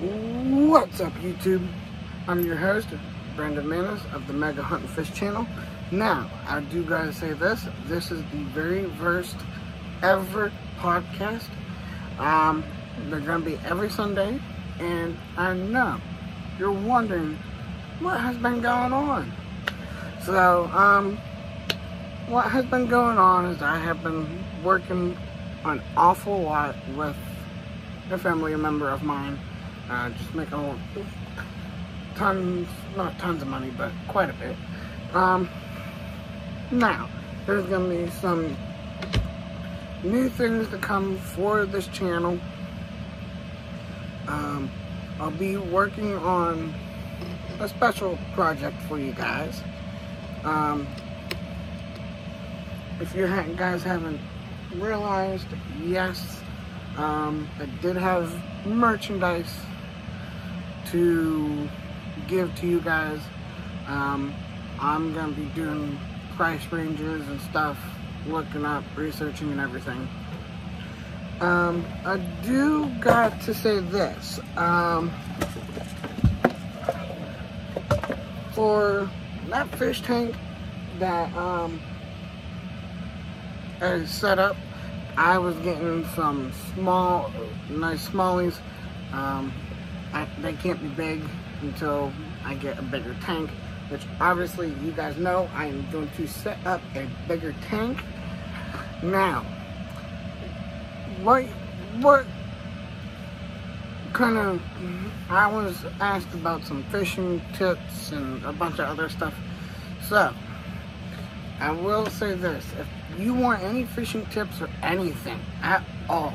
What's up, YouTube? I'm your host, Brandon Manis of the Mega Hunt and Fish channel. Now, I do gotta say this. This is the very first ever podcast. They're gonna be every Sunday, and I know you're wondering what has been going on. So, what has been going on is I have been working an awful lot with a family member of mine. Just making not tons of money, but quite a bit. Now, there's going to be some new things to come for this channel. I'll be working on a special project for you guys. If you guys haven't realized, yes, I did have merchandise to give to you guys. I'm gonna be doing price ranges and stuff, looking up, researching and everything. I do got to say this, for that fish tank that is set up, I was getting some nice smallies. They can't be big until I get a bigger tank, which obviously you guys know I am going to set up a bigger tank. Now, what kind of, I was asked about some fishing tips and a bunch of other stuff. So, I will say this, if you want any fishing tips or anything at all,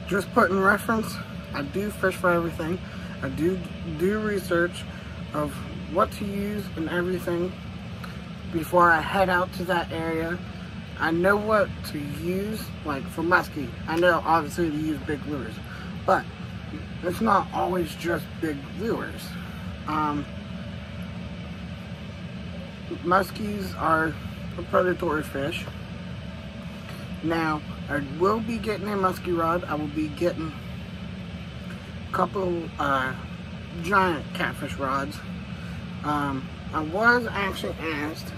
just put in reference, I do fish for everything. I do research of what to use and everything before I head out to that area. I know what to use, like for muskie. I know obviously to use big lures, but it's not always just big lures. Muskies are a predatory fish. Now, I will be getting a muskie rod. I will be getting a couple giant catfish rods. I was actually asked,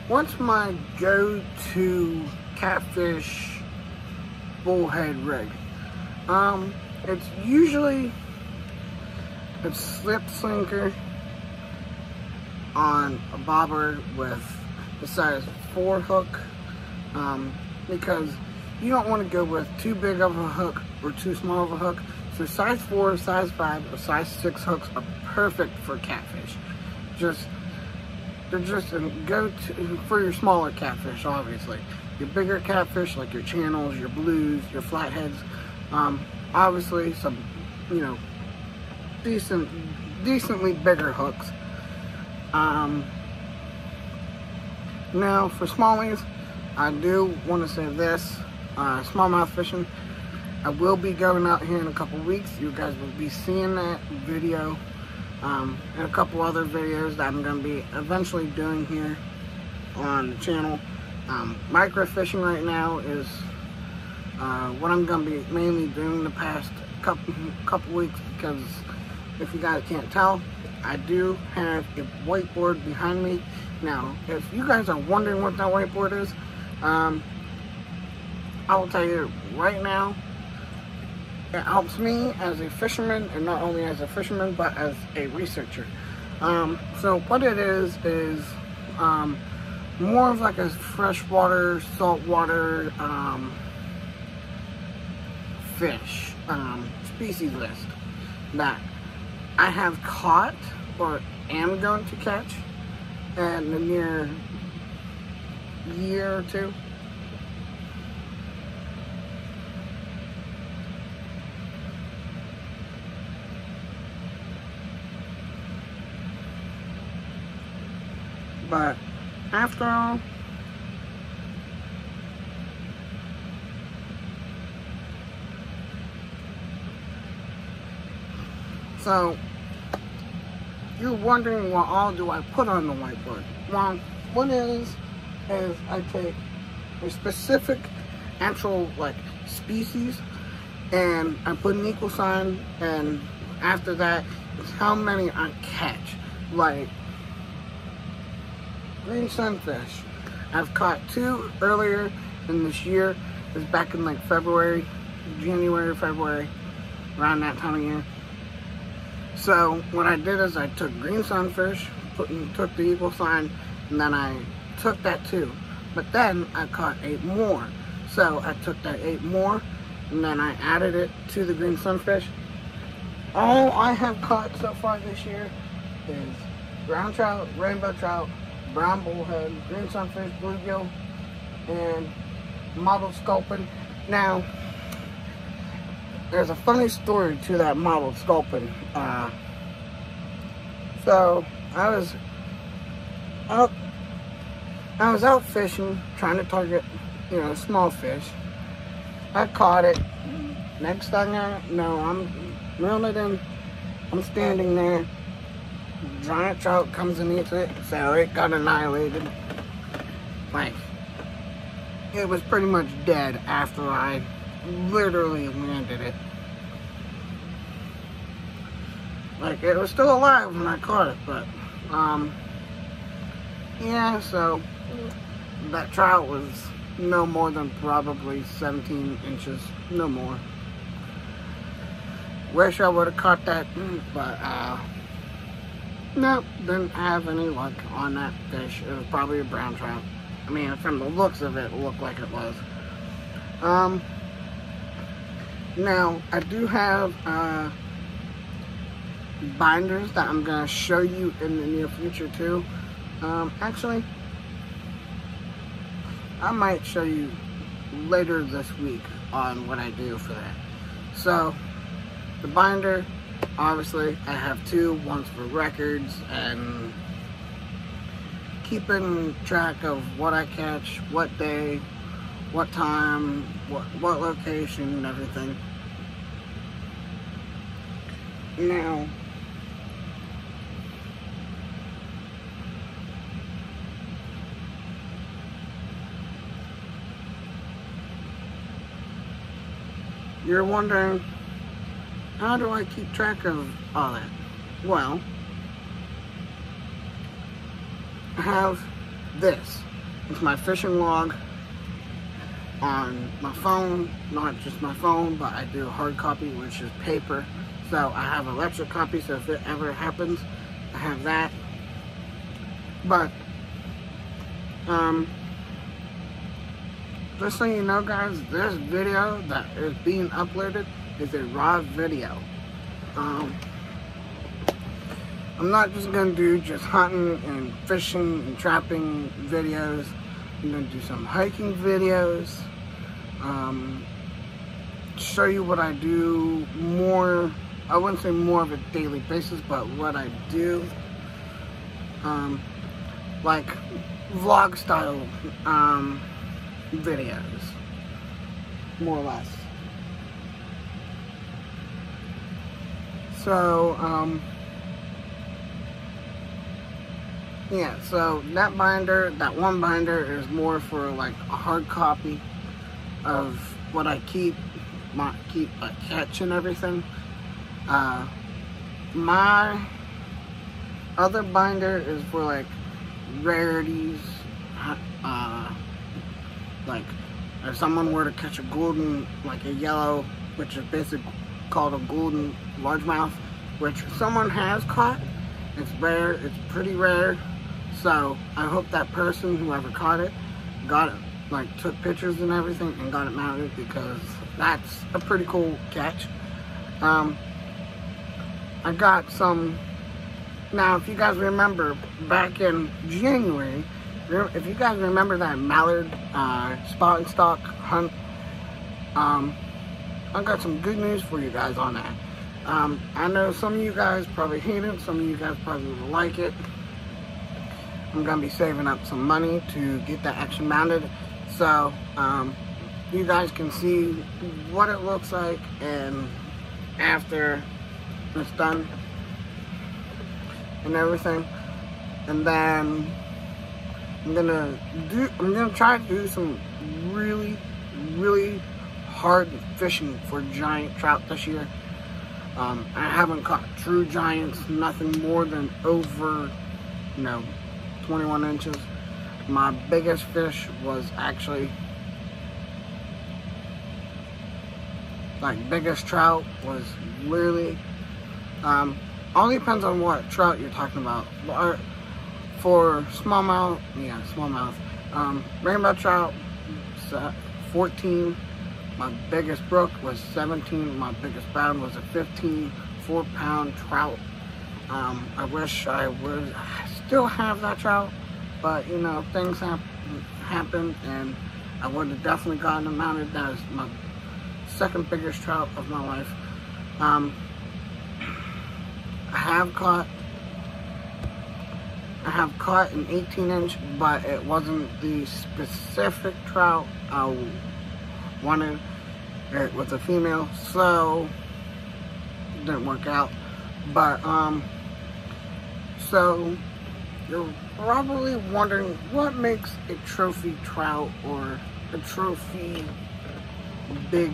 what's my go-to catfish bullhead rig? It's usually a slip sinker on a bobber with a size 4 hook, because you don't want to go with too big of a hook or too small of a hook. So size 4, size 5, or size 6 hooks are perfect for catfish. They're just a go-to for your smaller catfish, obviously. Your bigger catfish, like your channels, your blues, your flatheads, obviously some, decently bigger hooks. Now for smallies, I do want to say this, smallmouth fishing, I will be going out here in a couple weeks. You guys will be seeing that video, and a couple other videos that I'm going to be eventually doing here on the channel. Micro fishing right now is what I'm going to be mainly doing the past couple weeks, because if you guys can't tell, I do have a whiteboard behind me. Now, if you guys are wondering what that whiteboard is, I will tell you right now, it helps me as a fisherman, and not only as a fisherman, but as a researcher. So what it is more of like a freshwater, saltwater fish species list that I have caught or am going to catch in the near year or two. But after all, so you're wondering what all do I put on the whiteboard. Well, what is I take a specific actual like species, and I put an equal sign, and after that is how many I catch. Like green sunfish, I've caught 2 earlier in this year. It was back in like January, February, around that time of year. So what I did is I took green sunfish, took the equal sign, and then I took that 2. But then I caught 8 more. So I took that 8 more, and then I added it to the green sunfish. All I have caught so far this year is brown trout, rainbow trout, brown bullhead, green sunfish, bluegill, and mottled sculpin. Now, there's a funny story to that mottled sculpin. So I was out fishing, trying to target, small fish. I caught it. Next thing I know, I'm reeling it in. I'm standing there. Giant trout comes and eats it, so it got annihilated. Like, it was pretty much dead after I literally landed it. Like, it was still alive when I caught it, but, yeah, so that trout was no more than probably 17 inches, no more. Wish I would have caught that, but, nope, didn't have any luck on that fish. It was probably a brown trout. I mean, from the looks of it, it looked like it was. Now, I do have, binders that I'm going to show you in the near future, too. Actually, I might show you later this week on what I do for that. So, the binder, obviously, I have 2. One's for records and keeping track of what I catch, what day, what time, what location, and everything. Now, you're wondering, how do I keep track of all that? Well, I have this. It's my fishing log on my phone. Not just my phone, but I do a hard copy, which is paper. So I have an electric copy, so if it ever happens, I have that. But, just so you know, guys, this video that is being uploaded is a raw video. I'm not just going to do just hunting and fishing and trapping videos. I'm going to do some hiking videos. Show you what I do more, I wouldn't say more of a daily basis, but what I do. Like vlog style videos, more or less. So, yeah, so that binder, that one binder is more for like a hard copy of what I keep a catch and everything. My other binder is for like rarities, like if someone were to catch a golden, like a yellow, which is basically called a golden largemouth, which someone has caught. It's rare, it's pretty rare. So I hope that person, whoever caught it, got it, like took pictures and everything and got it mounted, because that's a pretty cool catch. I got some, now if you guys remember back in January, if you guys remember that mallard spot and stock hunt, I got some good news for you guys on that. I know some of you guys probably hate it, some of you guys probably will like it. I'm going to be saving up some money to get that action mounted, so you guys can see what it looks like and after it's done and everything. And then I'm gonna try to do some really hard fishing for giant trout this year. I haven't caught true giants, nothing more than over, 21 inches. My biggest fish was actually, biggest trout was literally, all depends on what trout you're talking about. For smallmouth, rainbow trout, 14. My biggest brook was 17. My biggest pound was a 15, 4-pound trout. I wish I would still have that trout, but things happened, and I would have definitely gotten it mounted. That is my second biggest trout of my life. I have caught an 18-inch, but it wasn't the specific trout I wanted. It was a female, so it didn't work out. But so you're probably wondering what makes a trophy trout or a trophy big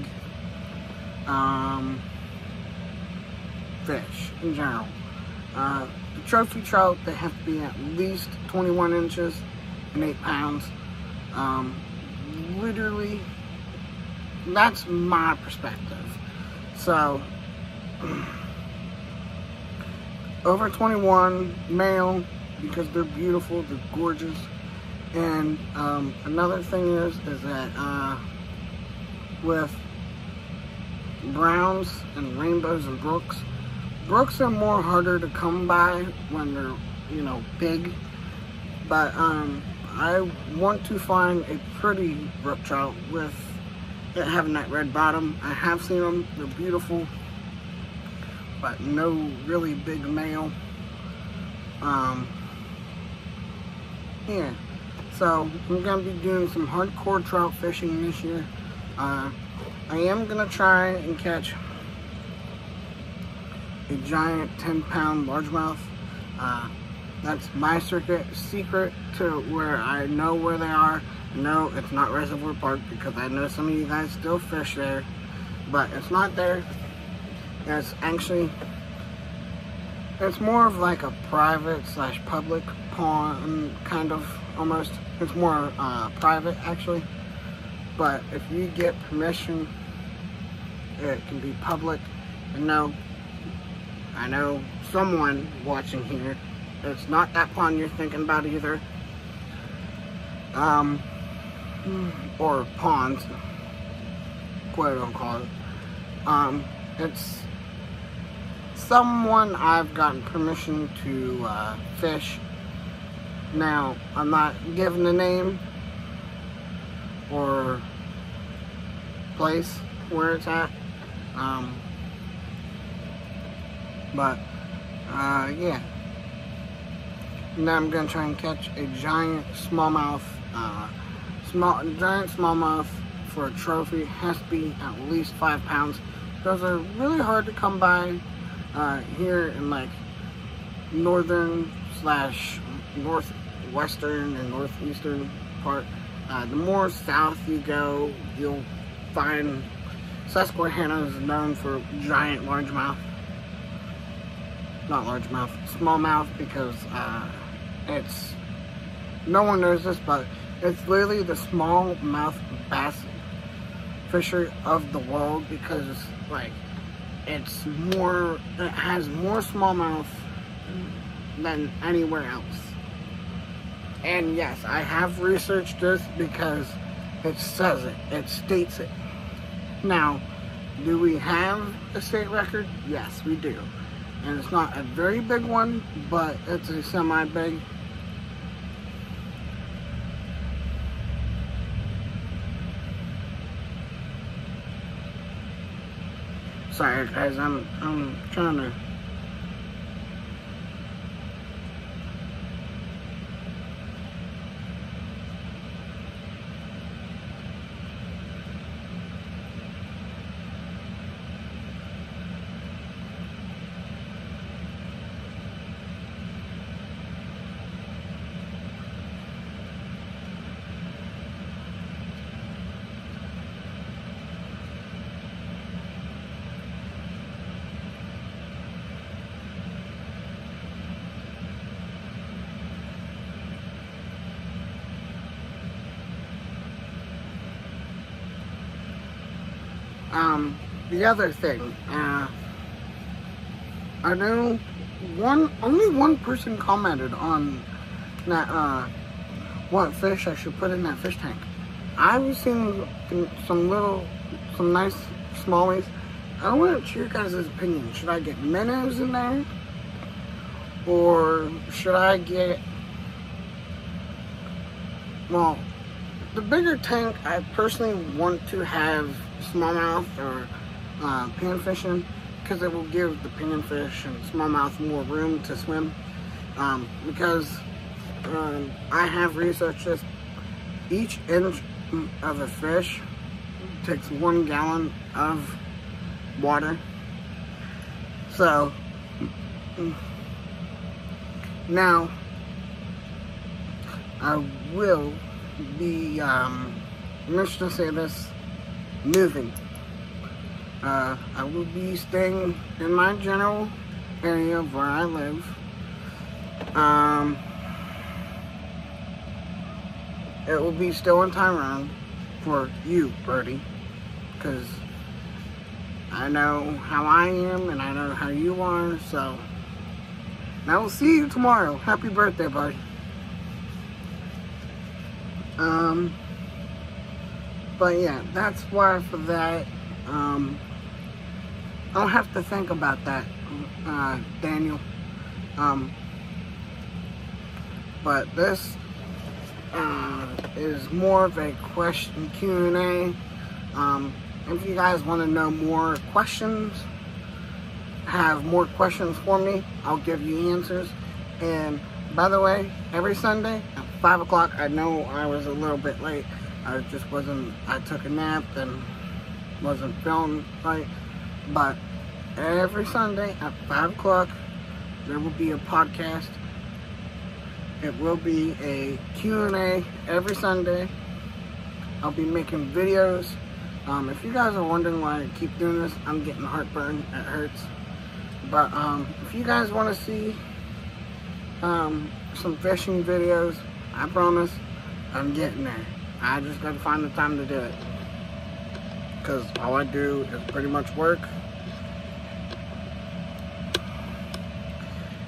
fish in general. The trophy trout, they have to be at least 21 inches and 8 pounds. Literally, that's my perspective. So, over 21, male, because they're beautiful, they're gorgeous. And another thing is that with browns and rainbows and brooks are more harder to come by when they're, big. But I want to find a pretty brook trout with it having that red bottom. I have seen them, they're beautiful, but no really big male. Yeah, so I'm gonna be doing some hardcore trout fishing this year. I am gonna try and catch a giant 10-pound largemouth. That's my secret to where I know where they are. No, it's not Reservoir Park, because I know some of you guys still fish there, but it's not there. It's actually, it's more of like a private / public pond, kind of, almost. It's more private, actually. But if you get permission, it can be public. And no, I know someone watching here, it's not that pond you're thinking about either. Or ponds, quote unquote. It's someone I've gotten permission to fish. Now, I'm not giving the name or place where it's at. Yeah. Now I'm gonna try and catch a giant smallmouth. Giant smallmouth for a trophy has to be at least 5 pounds. Those are really hard to come by here in like northern / northwestern and northeastern part. The more south you go, you'll find Susquehanna is known for giant largemouth. Not largemouth, smallmouth, because it's, no one knows this, but it's literally the smallmouth bass fishery of the world, because like it has more smallmouth than anywhere else. And yes, I have researched this because it says it, it states it. Now, do we have a state record? Yes, we do. And it's not a very big one, but it's a semi-big. Sorry guys, I'm trying to The other thing, I know only one person commented on that, what fish I should put in that fish tank. I was seeing some nice smallies. I want your guys' opinion. Should I get minnows in there? Or should I get, well, the bigger tank, I personally want to have smallmouth or panfish in, because it will give the panfish and smallmouth more room to swim. Because I have researched this. Each inch of a fish takes 1 gallon of water. So now I will be, let's just say this, moving. I will be staying in my general area of where I live. It will be still in Tyrone for you, Birdie, because I know how I am and I know how you are, so I will see you tomorrow. Happy birthday, buddy. But yeah, that's why for that, I'll have to think about that, Daniel. But this is more of a question Q&A. If you guys want to know more questions, have more questions for me, I'll give you answers. And by the way, every Sunday at 5 o'clock, I know I was a little bit late. I took a nap and wasn't feeling right. But every Sunday at 5 o'clock, there will be a podcast. It will be a Q&A every Sunday. I'll be making videos. If you guys are wondering why I keep doing this, I'm getting heartburn. It hurts. But if you guys want to see some fishing videos, I promise I'm getting there. I just got to find the time to do it. Because all I do is pretty much work.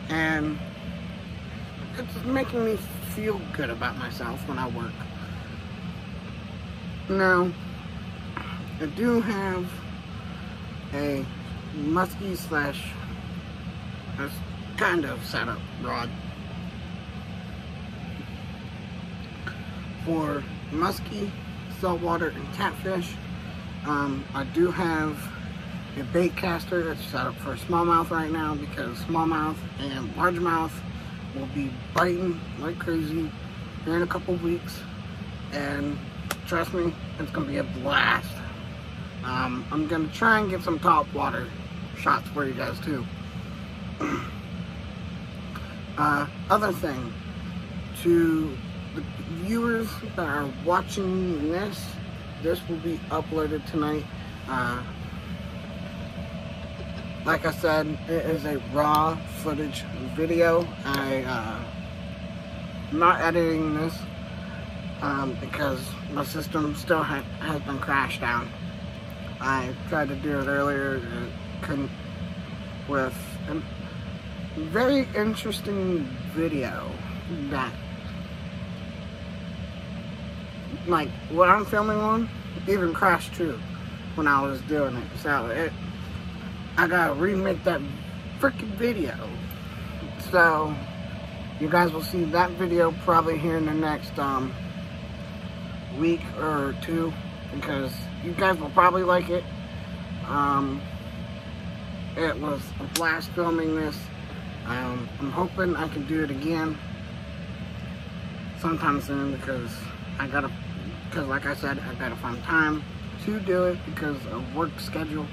And it's making me feel good about myself when I work. Now, I do have a muskie slash kind of setup rod for muskie, saltwater, and catfish. I do have a bait caster that's set up for smallmouth right now, because smallmouth and largemouth will be biting like crazy here in a couple weeks, and trust me, it's gonna be a blast. I'm gonna try and get some top water shots for you guys too. Other thing, to the viewers that are watching this will be uploaded tonight. Like I said, it is a raw footage video. I'm not editing this because my system still has been crashed down. I tried to do it earlier and couldn't, with a very interesting video that, like, what I'm filming on even crashed too when I was doing it. So I gotta remake that freaking video. So you guys will see that video probably here in the next week or two, because you guys will probably like it. It was a blast filming this. I'm hoping I can do it again sometime soon, because like I said, I gotta find time to do it because of work schedule.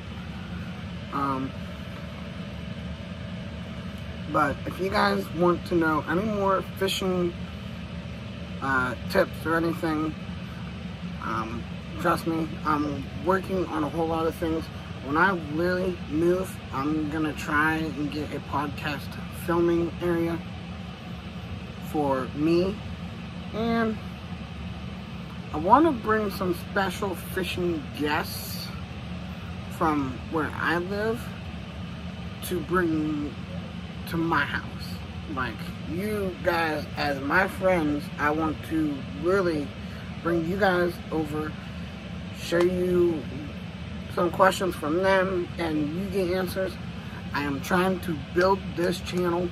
But if you guys want to know any more fishing tips or anything, trust me, I'm working on a whole lot of things. When I really move, I'm gonna try and get a podcast filming area for me, and I want to bring some special fishing guests from where I live to bring to my house. Like, you guys as my friends, I want to really bring you guys over, show you some questions from them, and you get answers. I am trying to build this channel,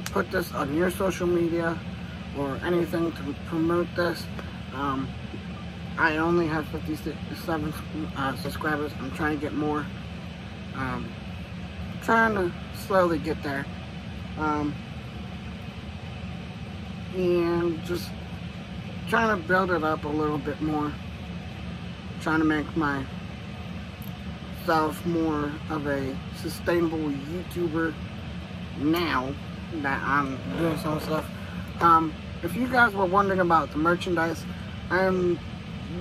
put this on your social media or anything to promote this. I only have 57 subscribers. I'm trying to get more. Trying to slowly get there. And just trying to build it up a little bit more. Trying to make myself more of a sustainable YouTuber now that I'm doing some stuff. If you guys were wondering about the merchandise, I'm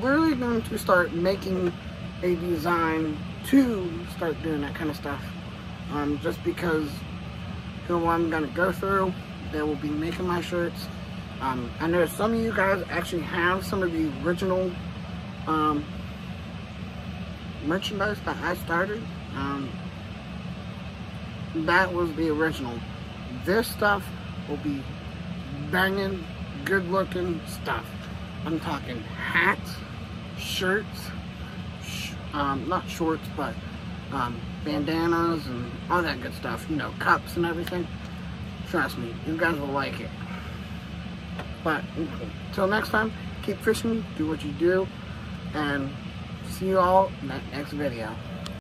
really going to start making a design to start doing that kind of stuff. Just because who I'm going to go through, they will be making my shirts. I know some of you guys actually have some of the original merchandise that I started. That was the original. This stuff will be banging, good looking stuff. I'm talking hats, shirts, not shorts, but bandanas and all that good stuff, you know, cups and everything. Trust me, you guys will like it. But until next time, keep fishing, do what you do, and see you all in that next video.